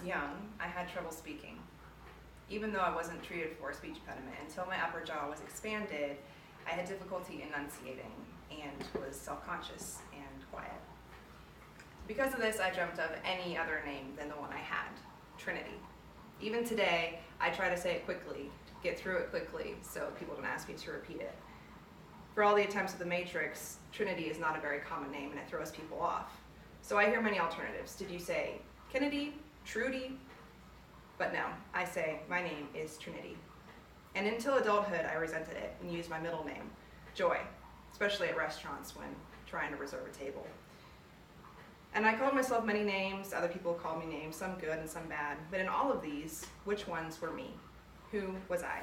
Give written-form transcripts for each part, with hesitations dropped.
young, I had trouble speaking. Even though I wasn't treated for a speech impediment, until my upper jaw was expanded, I had difficulty enunciating and was self-conscious and quiet. Because of this, I dreamt of any other name than the one I had, Trinity. Even today, I try to say it quickly, get through it quickly, so people don't ask me to repeat it. For all the attempts of the Matrix, Trinity is not a very common name and it throws people off. So I hear many alternatives. Did you say Kennedy, Trudy? But no, I say my name is Trinity. And until adulthood, I resented it and used my middle name, Joy, especially at restaurants when trying to reserve a table. And I called myself many names, other people called me names, some good and some bad, but in all of these, which ones were me? Who was I?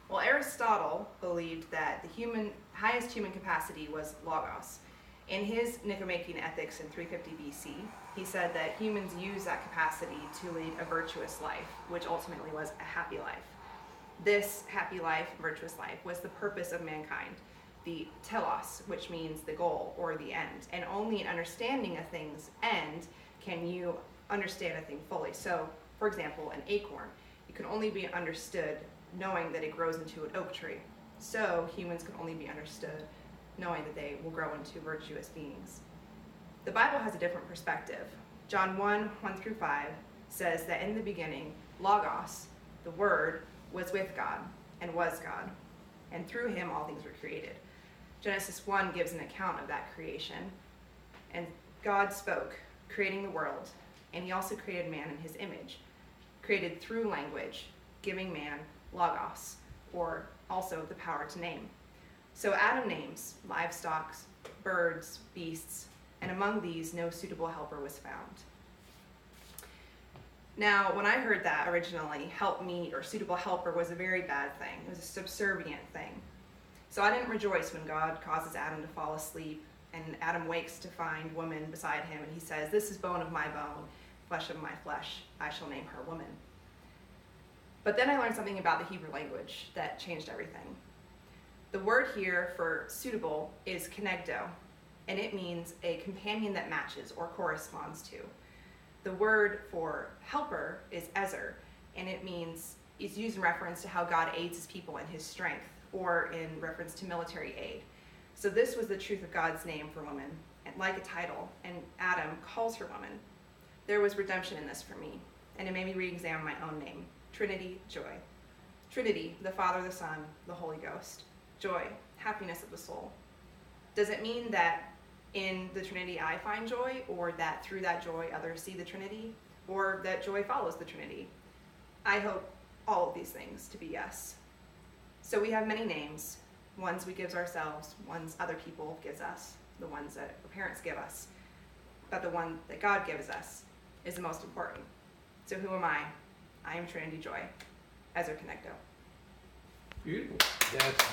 Well, Aristotle believed that the highest human capacity was logos. In his Nicomachean Ethics in 350 BC, he said that humans use that capacity to lead a virtuous life, which ultimately was a happy life. This happy life, virtuous life, was the purpose of mankind, the telos, which means the goal or the end. And only in understanding a thing's end can you understand a thing fully. So, for example, an acorn, it can only be understood knowing that it grows into an oak tree. So humans can only be understood knowing that they will grow into virtuous beings. The Bible has a different perspective. John 1:1-5 says that in the beginning, Logos, the Word, was with God and was God, and through him all things were created. Genesis 1 gives an account of that creation, and God spoke, creating the world, and he also created man in his image, created through language, giving man Logos, or also the power to name. So Adam names livestock, birds, beasts, and among these no suitable helper was found. Now, when I heard that originally, helpmeet or suitable helper was a very bad thing. It was a subservient thing. So I didn't rejoice when God causes Adam to fall asleep and Adam wakes to find woman beside him and he says, "This is bone of my bone, flesh of my flesh. I shall name her woman." But then I learned something about the Hebrew language that changed everything. The word here for suitable is kenegdo, and it means a companion that matches or corresponds to. The word for helper is ezer, and it means it's used in reference to how God aids his people in his strength, or in reference to military aid. So this was the truth of God's name for woman, and like a title, and Adam calls her woman. There was redemption in this for me, and it made me re-examine my own name. Trinity, joy. Trinity, the Father, the Son, the Holy Ghost. Joy, happiness of the soul. Does it mean that in the Trinity I find joy, or that through that joy others see the Trinity, or that joy follows the Trinity? I hope all of these things to be yes. So we have many names, ones we give ourselves, ones other people gives us, the ones that our parents give us, but the one that God gives us is the most important. So who am I? I am Trinity Joy, Ezer Kenegdo. Beautiful. That's